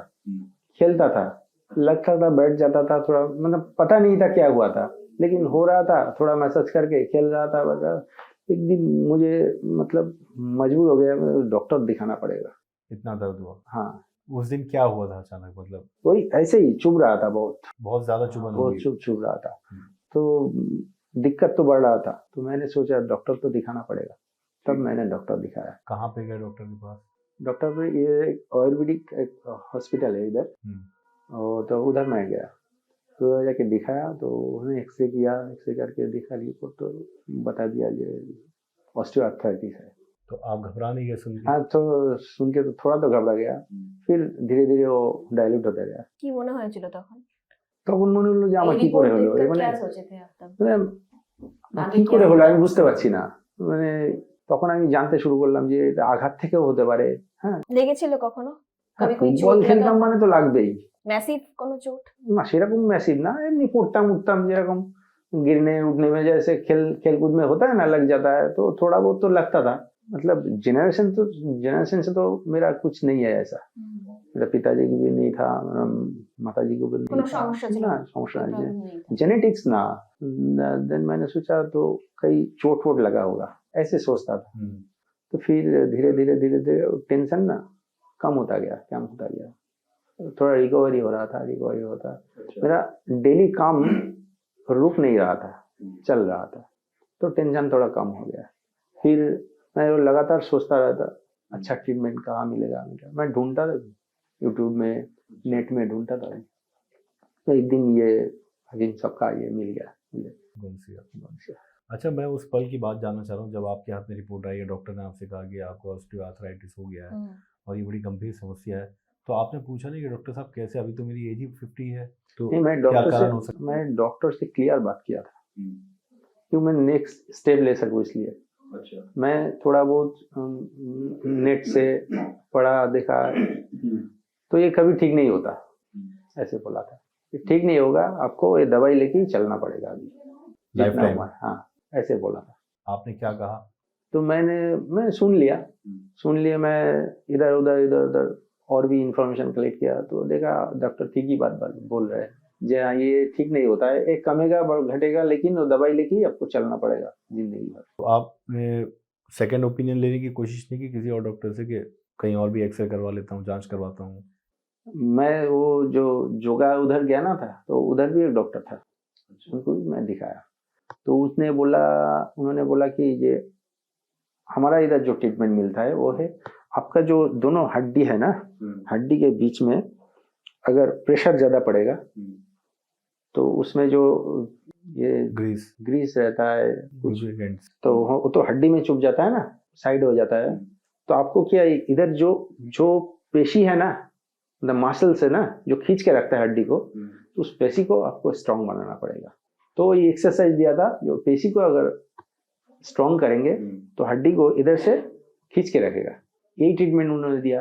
खेलता था, लगता था, बैठ जाता था, थोड़ा मतलब पता नहीं था क्या हुआ था, लेकिन हो रहा था, थोड़ा मैसेज करके खेल रहा था। बस एक दिन मुझे मतलब मजबूर हो गया, डॉक्टर दिखाना पड़ेगा। इतना दर्द हुआ? हाँ, उस दिन क्या हुआ था अचानक? मतलब वही ऐसे ही चुभ रहा था, बहुत ज्यादा चुभन हो बहुत गई? चुभ रहा था, तो दिक्कत तो बढ़ रहा था, तो मैंने सोचा डॉक्टर तो दिखाना पड़ेगा। तब मैंने डॉक्टर दिखाया। कहाँ पे गए डॉक्टर के पास? डॉक्टर पे ये एक आयुर्वेदिक एक हॉस्पिटल है इधर, और तो उधर मैं गया, तो जाके दिखाया, तो उन्होंने एक्सरे किया, एक्सरे करके देखा रिपोर्ट, तो बता दिया ये ऑस्टियोआर्थराइटिस है। तो आप घबरा नहीं गए सुन के? हाँ, तो सुन के तो थोड़ा तो घबरा गया, फिर धीरे धीरे वो डायल्यूट होता गया। কি মনে হয়েছিল তখন? তখন মনে হলো যে আমার এই কি করে রিপোর্ট হলো, দেখে মানে क्या सोचे थे आप तब? মানে আগে কি কি করে হলো হলো? আমি বুঝতে পারছি না, মানে তখন আমি জানতে শুরু করলাম যে এটা আঘাত থেকেও হতে পারে। হ্যাঁ, লেগেছিল কখনো? কবি কোই ফুটবল চোট খেলতাম লাগা, মানে তো লাগবেই मैसिव কোনো চোট? না, সেরকম मैसिव ना, एमनी पढ़ता उठताम যেরকম गिरने उठने में जैसे खेल कूद में होता है ना, लग जाता है, तो थोड़ा बहुत तो लगता था। मतलब जनरेशन से तो मेरा कुछ नहीं है ऐसा, मेरा पिताजी को भी नहीं था, मेरा माताजी को भी কোনো नहीं था সমস্যা ছিল ना, না? समस्या नहीं Problem নেই था। जेनेटिक्स ना। देन मैंने सोचा तो कहीं चोट वोट लगा होगा, ऐसे सोचता था। तो फिर धीरे धीरे टेंशन ना कम होता गया, थोड़ा रिकवरी हो रहा था। मेरा डेली काम रुक नहीं रहा था, चल रहा था, तो टेंशन थोड़ा कम हो गया। फिर मैं लगातार सोचता रहता, अच्छा ट्रीटमेंट कहाँ मिलेगा। मैं ढूंढता था यूट्यूब में, नेट में ढूंढता था, तो एक दिन ये हकीम सबका ये मिल गया मुझे। गौनसिया। अच्छा, मैं उस पल की बात जानना चाह रहा हूँ जब आपके हाथ में रिपोर्ट आई है, डॉक्टर ने आपसे कहा कि आपको ऑस्टियोआर्थराइटिस हो गया है और ये बड़ी गंभीर समस्या है, तो आपने पूछा नहीं कि डॉक्टर साहब कैसे, अभी तो मेरी एज ही 50 है, तो नहीं, मैं क्या कारण हो सकता है? मैं डॉक्टर से क्लियर बात किया था कि मैं नेक्स्ट स्टेप ले सकूं, इसलिए अच्छा, मैं थोड़ा बहुत नेट से पढ़ा देखा, तो ये कभी ठीक नहीं होता, ऐसे बोला था। ये ठीक नहीं होगा, आपको ये दवाई लेके ही चलना पड़ेगा अभी लाइफ जितना टाइम। हुआ है। हाँ, ऐसे बोला था। आपने क्या कहा? तो मैं सुन लिया, मैं इधर उधर और भी इंफॉर्मेशन कलेक्ट किया, तो देखा डॉक्टर ठीक ही बात बोल रहे हैं, जी हाँ, ये ठीक नहीं होता है, एक कमेगा घटेगा, लेकिन वो दवाई लेके ही आपको चलना पड़ेगा जिंदगी भर। तो आपने सेकंड ओपिनियन लेने की कोशिश नहीं की किसी और डॉक्टर से कि कहीं और भी एक्सरे करवा लेता हूँ, जांच करवाता हूँ? मैं वो जो जोगा उधर गया ना था, तो उधर भी एक डॉक्टर था, उनको भी मैं दिखाया, तो उन्होंने बोला कि ये हमारा इधर जो ट्रीटमेंट मिलता है वो है, आपका जो दोनों हड्डी है ना, हड्डी के बीच में अगर प्रेशर ज़्यादा पड़ेगा तो उसमें जो ये ग्रीस रहता है कुछ, तो वो तो हड्डी में चुभ जाता है ना, साइड हो जाता है। तो आपको क्या इधर जो जो पेशी है ना, द मसल्स है ना, जो खींच के रखता है हड्डी को, तो उस पेशी को आपको स्ट्रांग बनाना पड़ेगा। तो ये एक्सरसाइज दिया था, जो पेशी को अगर स्ट्रांग करेंगे तो हड्डी को इधर से खींच के रखेगा। यही ट्रीटमेंट उन्होंने दिया।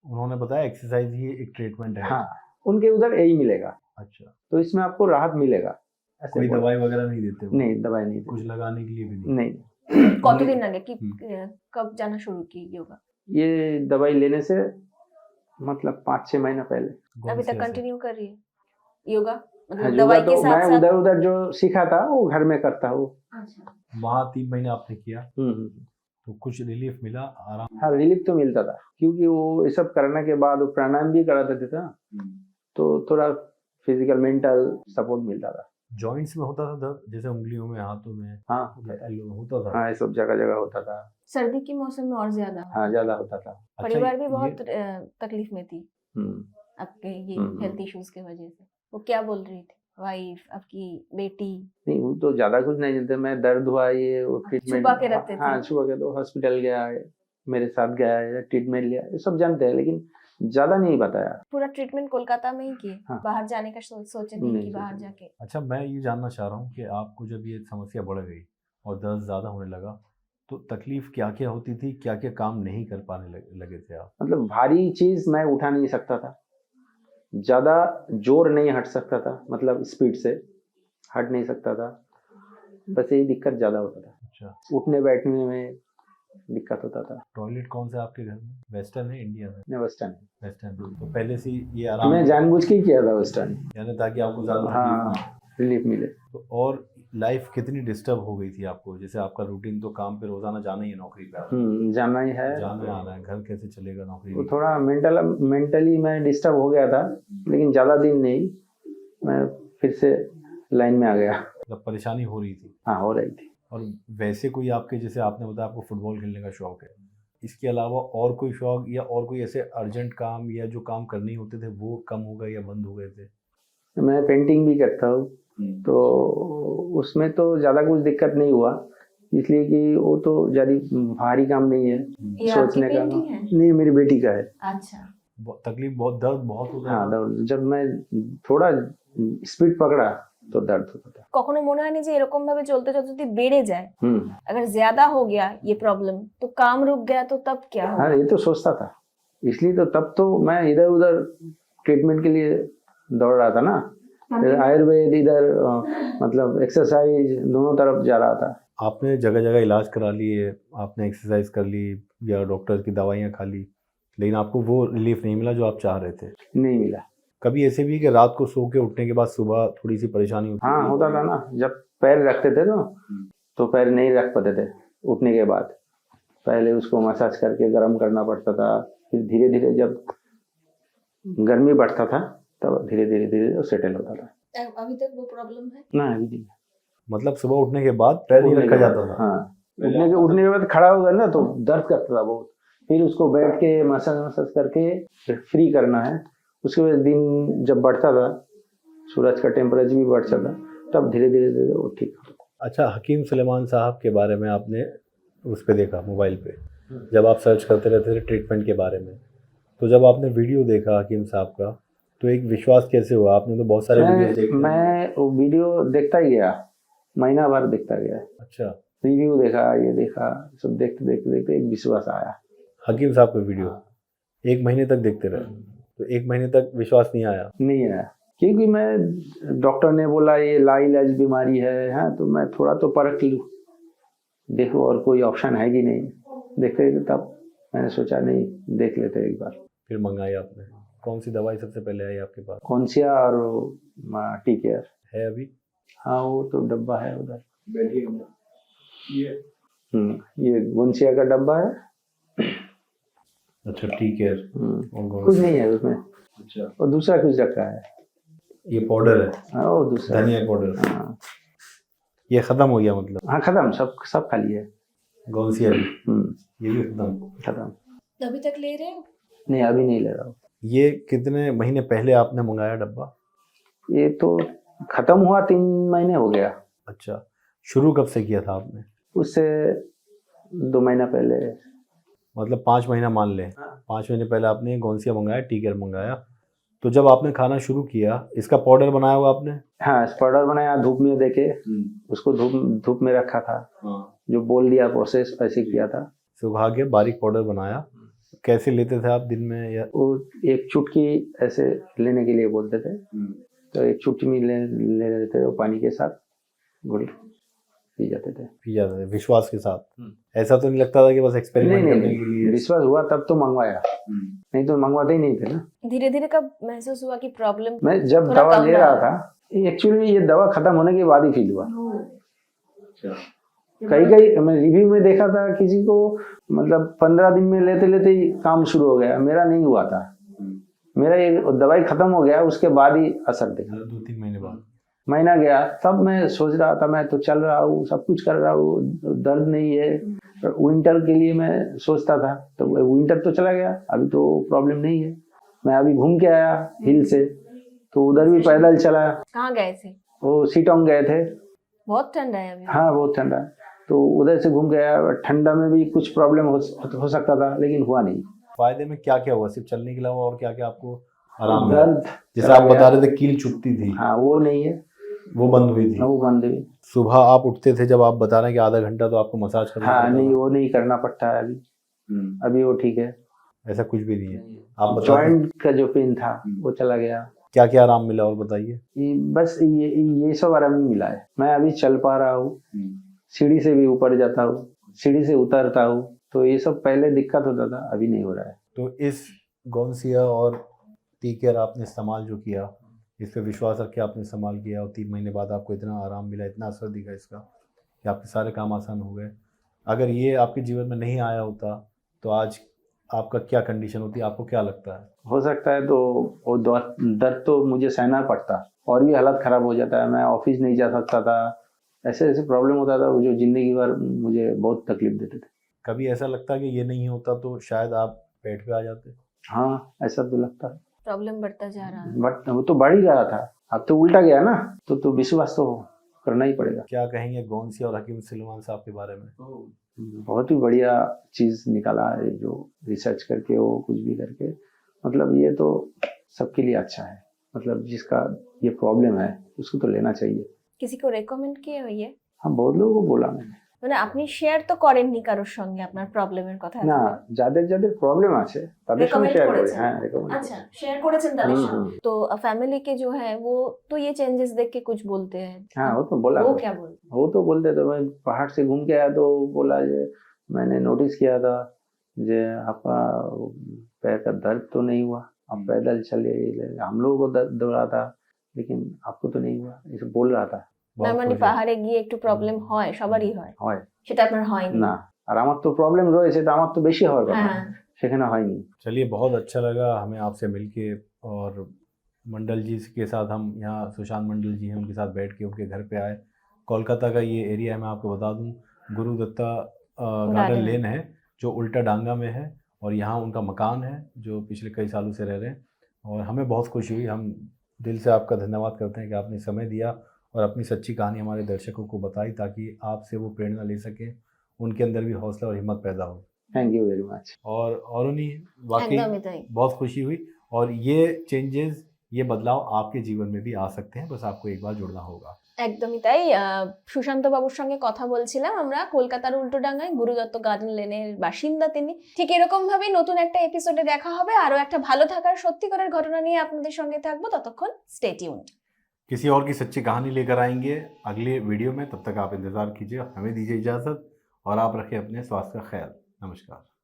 उन्होंने बताया एक्सरसाइज ही एक ट्रीटमेंट है। हाँ, उनके उधर यही मिलेगा। अच्छा, तो इसमें आपको राहत मिलेगा। ऐसे कोई बोला। दवाई वगैरह नहीं देते वो? नहीं, दवाई नहीं कुछ लगाने के लिए भी नहीं? नहीं, কতদিন আগে কি कब जाना शुरू की योगा? ये दवाई लेने से मतलब 5-6 महीना पहले। अभी तक कंटिन्यू कर रही है योगा? हाँ, मतलब योगा दवाई तो के साथ मैं साथ? उधर उधर जो सीखा था वो घर में करता हूँ। अच्छा। वहाँ 3 महीने आपने किया हम्म। तो कुछ रिलीफ मिला, आराम? हाँ, रिलीफ तो मिलता था, क्योंकि वो ये सब करने के बाद वो प्राणायाम भी कराते थे ना, तो थोड़ा फिजिकल मेंटल सपोर्ट मिलता था। जॉइंट्स में होता था दर्द, जैसे उंगलियों में, हाथों में? हाँ, होता था। हाँ, ये सब जगह जगह होता था। सर्दी के मौसम में और ज्यादा? हाँ, ज्यादा होता था। अच्छा, परिवार भी ये- बहुत तकलीफ में थी हम्म। आपके ये हम्म। हेल्थ इश्यूज की वजह से। वो क्या बोल रही थी वाइफ, आपकी बेटी? नहीं, वो तो ज्यादा कुछ नहीं जानते। मैं दर्द हुआ ये वो ट्रीटमेंट छुपा के रखते थे? हाँ, छुपा के। तो हॉस्पिटल गया है, मेरे साथ गया है, ट्रीटमेंट लिया, ये सब जानते हैं, लेकिन ज्यादा नहीं बताया। पूरा ट्रीटमेंट कोलकाता में ही किए? हाँ। बाहर जाने का सोचे नहीं नहीं कि बाहर सोचा। जाके? अच्छा, मैं ये जानना चाह रहा हूँ कि आपको जब ये समस्या बढ़ गई और दर्द ज़्यादा होने लगा तो तकलीफ क्या क्या होती थी, क्या क्या काम नहीं कर पाने लगे थे आप? मतलब भारी चीज मैं उठा नहीं सकता था, ज्यादा जोर नहीं हट सकता था, मतलब स्पीड से हट नहीं सकता था, बस यही दिक्कत ज्यादा होता था। अच्छा, उठने बैठने में दिक्कत होता था। टॉयलेट कौन सा आपके घर में, वेस्टर्न है इंडियन है? नहीं, वेस्टर्न। वेस्टर्न। तो पहले से ही ये आराम मैं जानबूझ के ही किया था वेस्टर्न। यानी ताकि आपको ज़्यादा तकलीफ ना हाँ, हो। रिलीफ मिले। तो और लाइफ कितनी डिस्टर्ब हो गई थी आपको? जैसे आपका रूटीन तो काम पे रोजाना जाना ही है, नौकरी पे आप जाना ही है। जाना आना है, घर कैसे चलेगा नौकरी? वो थोड़ा मेंटली मैं डिस्टर्ब हो गया था, लेकिन ज्यादा दिन नहीं, मैं फिर से लाइन में आ गया। मतलब परेशानी हो रही थी? हाँ, हो रही थी। और वैसे कोई आपके, जैसे आपने बताया आपको फुटबॉल खेलने का शौक है, इसके अलावा और कोई शौक या और कोई ऐसे अर्जेंट काम या जो काम करने होते थे वो कम हो गए या बंद हो गए थे? मैं पेंटिंग भी करता हूँ, तो उसमें तो ज्यादा कुछ दिक्कत नहीं हुआ, इसलिए कि वो तो ज्यादा भारी काम नहीं है। ये सोचने आपकी का पेंटिंग है? नहीं, मेरी बेटी का है। अच्छा। तकलीफ बहुत, दर्द बहुत होता हाँ, था? जब मैं थोड़ा स्पीड पकड़ा तो दर्द होता था। কখনো মনে হয়নি যে এরকম ভাবে চলতে চলতে যদি বেড়ে যায়, हम्म। अगर ज्यादा हो गया ये प्रॉब्लम तो काम रुक गया तो तब क्या हाँ, होगा? ये तो सोचता था, इसलिए तो तब तो मैं इधर उधर ट्रीटमेंट के लिए दौड़ रहा था ना, आयुर्वेद इधर मतलब एक्सरसाइज दोनों तरफ जा रहा था। आपने जगह जगह इलाज करा लिए, आपने एक्सरसाइज कर ली या डॉक्टर की दवाइयाँ खा ली, लेकिन आपको वो रिलीफ नहीं मिला जो आप चाह रहे थे? नहीं मिला। कभी ऐसे भी कि रात को सो के उठने के बाद सुबह थोड़ी सी परेशानी होती? हाँ, होता था ना, जब पैर रखते थे तो पैर नहीं रख पाते थे उठने के बाद। पहले उसको मसाज करके गर्म करना पड़ता था, फिर धीरे धीरे जब गर्मी बढ़ता था तब धीरे धीरे धीरे वो सेटल होता था। अभी तक वो प्रॉब्लम है? ना, अभी नहीं। मतलब सुबह उठने के बाद पैर नहीं रखा जाता था? हाँ, उठने के बाद खड़ा होगा ना तो दर्द करता था बहुत, फिर उसको बैठ के मसाज करके फ्री करना है। उसके बाद दिन जब बढ़ता था, सूरज का टेम्परेचर भी बढ़ता था, तब धीरे धीरे धीरे वो ठीक होता था। अच्छा, हकीम सुलेमान साहब के बारे में आपने उस पे देखा मोबाइल पे, जब आप सर्च करते रहते थे ट्रीटमेंट के बारे में, तो जब आपने वीडियो देखा हकीम साहब का तो एक विश्वास कैसे हुआ? आपने तो बहुत सारे वीडियो देखे। मैं वो वीडियो देखता ही गया, महीना भर देखता गया। अच्छा, रिव्यू देखा, ये देखा, सब देखते देखते देखते एक विश्वास आया। हकीम साहब का वीडियो 1 महीने तक देखते रहे, तो 1 महीने तक विश्वास नहीं आया? नहीं आया, क्योंकि मैं डॉक्टर ने बोला ये लाइलाज बीमारी है, हाँ, तो मैं थोड़ा तो परख लूँ, देखो और कोई ऑप्शन है कि नहीं। देखते तब मैंने सोचा नहीं, देख लेते एक बार। फिर मंगाई आपने? कौन सी दवाई सबसे पहले आई आपके पास? कौनसिया और टी केयर है अभी? हाँ, वो तो डब्बा है उधर। ये गोंसिया का डब्बा है। अच्छा, ठीक है। कुछ नहीं है उसमें। अच्छा, और दूसरा कुछ रखा है, ये पाउडर है, हाँ, वो दूसरा। धनिया पाउडर। हाँ, ये खत्म हो गया मतलब? हाँ, खत्म, सब खाली है। गौसिया भी ये भी खत्म? खत्म। अभी तक ले रहे हो? नहीं, अभी नहीं ले रहा हूँ। ये कितने महीने पहले आपने मंगाया डब्बा? ये तो खत्म हुआ 3 महीने हो गया। अच्छा, शुरू कब से किया था आपने? उससे 2 महीना पहले। मतलब 5 महीना मान लें। 5 महीने पहले आपने गोंसिया मंगाया, टी केयर मंगाया। तो जब आपने खाना शुरू किया, इसका पाउडर बनाया हुआ आपने? हाँ, पाउडर बनाया धूप में देके, उसको धूप में रखा था। जो बोल दिया प्रोसेस ऐसे किया था। सुबह के बारीक पाउडर बनाया। कैसे लेते थे आप दिन में? या वो एक चुटकी ऐसे लेने के लिए बोलते थे, तो एक चुटकी में ले लेते थे, वो पानी के साथ घुल पी जाते थे। पी जाते थे विश्वास के साथ? ऐसा तो नहीं लगता था कि बस एक्सपेरिमेंट करने के लिए? विश्वास हुआ तब तो मंगवाया, नहीं तो मंगवाते ही नहीं थे ना। धीरे धीरे कब महसूस हुआ कि प्रॉब्लम मैं जब थोड़ा दवा कम ले रहा रहा था, एक्चुअली ये दवा खत्म होने के बाद ही फील हुआ। कई मैं रिव्यू में देखा था किसी को, मतलब 15 दिन में लेते लेते ही काम शुरू हो गया। मेरा नहीं हुआ था, मेरा ये दवाई खत्म हो गया उसके बाद ही असर दिखा। 2-3 महीने बाद? महीना गया तब मैं सोच रहा था, मैं तो चल रहा हूँ, सब कुछ कर रहा हूँ, दर्द नहीं है। विंटर के लिए मैं सोचता था, तो विंटर तो चला गया, अभी तो प्रॉब्लम नहीं है। मैं अभी घूम के आया हिल से, तो उधर भी पैदल चला। कहाँ गए थे? वो सीटोंग गए थे। बहुत ठंडा है अभी। हाँ, बहुत ठंडा है, तो उधर से घूम गया। ठंडा में भी कुछ प्रॉब्लम हो सकता था, लेकिन हुआ नहीं। फायदे में क्या क्या हुआ? सिर्फ चलने के अलावा और क्या क्या आपको आराम मिला? दर्द जैसे आप बता रहे थे कील चुभती थी, हाँ वो नहीं है, वो बंद हुई थी? वो बंद हुई। सुबह आप उठते थे, जब आप बता रहे हैं कि आधा घंटा तो आपको मसाज करना हाँ पड़ता नहीं, था। वो नहीं करना पड़ता है अभी। अभी वो ठीक है। ऐसा कुछ भी नहीं है? आप बता जॉइंट का जो पेन था वो चला गया। क्या क्या आराम मिला और बताइए। बस ये सब आराम ही मिला है। मैं अभी चल पा रहा हूँ, सीढ़ी से भी ऊपर जाता हूँ, सीढ़ी से उतरता हूँ। तो ये सब पहले दिक्कत होता था, अभी नहीं हो रहा है। तो इस गोंसिया और टी केयर आपने इस्तेमाल जो किया, इस पे विश्वास रख के आपने इस्तेमाल किया, और 3 महीने बाद आपको इतना आराम मिला, इतना असर दिखा इसका कि आपके सारे काम आसान हो गए। अगर ये आपके जीवन में नहीं आया होता तो आज आपका क्या कंडीशन होती, आपको क्या लगता है? हो सकता है तो वो दर्द तो मुझे सहना पड़ता, और भी हालत खराब हो जाता है। मैं ऑफिस नहीं जा सकता था, ऐसे ऐसे प्रॉब्लम होता था जो जिंदगी भर मुझे बहुत तकलीफ देते थे। कभी ऐसा लगता है कि ये नहीं होता तो शायद आप पेट पे आ जाते? हाँ, ऐसा तो लगता है, प्रॉब्लम बढ़ता जा रहा है। बट वो तो बढ़ ही रहा था। अब तो उल्टा गया ना, तो विश्वास तो करना ही पड़ेगा। क्या कहेंगे गोंसिया और हकीम सुलेमान साहब के बारे में? बहुत ही बढ़िया चीज निकाला है, जो रिसर्च करके वो कुछ भी करके, मतलब ये तो सबके लिए अच्छा है। मतलब जिसका ये प्रॉब्लम है उसको तो लेना चाहिए। किसी को রেকমেন্ড किए हो ये? हाँ, बहुत लोगों को बोला मैंने। মানে আপনি শেয়ার তো করেননি কারোর সঙ্গে আপনার প্রবলেমের কথা? না, যাদের যাদের প্রবলেম আছে তাদের সঙ্গে Recommend শেয়ার করি। করেছেন? হ্যাঁ, রেকমেন্ড। अच्छा, शेयर করেছেন তাদের हम्म, সঙ্গে। तो फैमिली के जो है वो तो ये चेंजेस देख के कुछ बोलते हैं। हाँ, वो तो बोला वो था। क्या बोलते? वो तो बोलते थे, मैं पहाड़ से घूम के आया तो बोला जे मैंने नोटिस किया था जे आपका पैर का दर्द तो नहीं हुआ, आप पैदल चले, हम लोगों को दर्द हो रहा था लेकिन आपको तो नहीं हुआ, ऐसे बोल रहा था। না মানে बढ़िया। পাহাড়ে গিয়ে একটু প্রবলেম হয়, সবারই হয়, হয় সেটা আপনার হয়নি। না, আর আমার তো প্রবলেম রয়েছে, তো আমার তো বেশি হওয়ার কথা, হ্যাঁ, সেখানে হয়নি। चलिए, बहुत अच्छा लगा हमें आपसे मिलके, और मंडल जी के साथ हम यहाँ, सुशांत मंडल जी हैं, उनके साथ बैठ के उनके घर पे आए। कोलकाता का ये एरिया है, मैं आपको बता दूँ, गुरु दत्ता गार्डन गार्डन। लेन है, जो उल्टा डांगा में है, और यहाँ उनका मकान है जो पिछले कई सालों से रह रहे हैं। और हमें बहुत खुशी हुई, हम दिल से आपका धन्यवाद करते हैं कि आपने समय दिया और अपनी सच्ची कहानी हमारे दर्शकों को बताई, ताकि आपसे वो प्रेरणा ले सकें, उनके अंदर भी हौसला और हिम्मत पैदा हो। Thank you very much. और उन्हीं वाकई একদমই তাই। बहुत खुशी हुई, और ये चेंजेस, ये बदलाव आपके जीवन में भी आ सकते हैं, बस आपको एक बार जुड़ना होगा। একদমই তাই। সুশান্ত বাবুর সঙ্গে কথা বলছিলাম আমরা কলকাতার উল্টোডাঙ্গায়, গুরুদত্ত গার্ডেন লেনের বাসিন্দা তিনি। ঠিক এরকম ভাবেই নতুন একটা এপিসোডে দেখা হবে, আরো একটা ভালো থাকার সত্যিকারের ঘটনা নিয়ে আপনাদের সঙ্গে থাকবো। ততক্ষণ স্টে টিউনড। किसी और की सच्ची कहानी लेकर आएंगे अगले वीडियो में, तब तक आप इंतज़ार कीजिए। हमें दीजिए इजाज़त, और आप रखें अपने स्वास्थ्य का ख्याल। नमस्कार।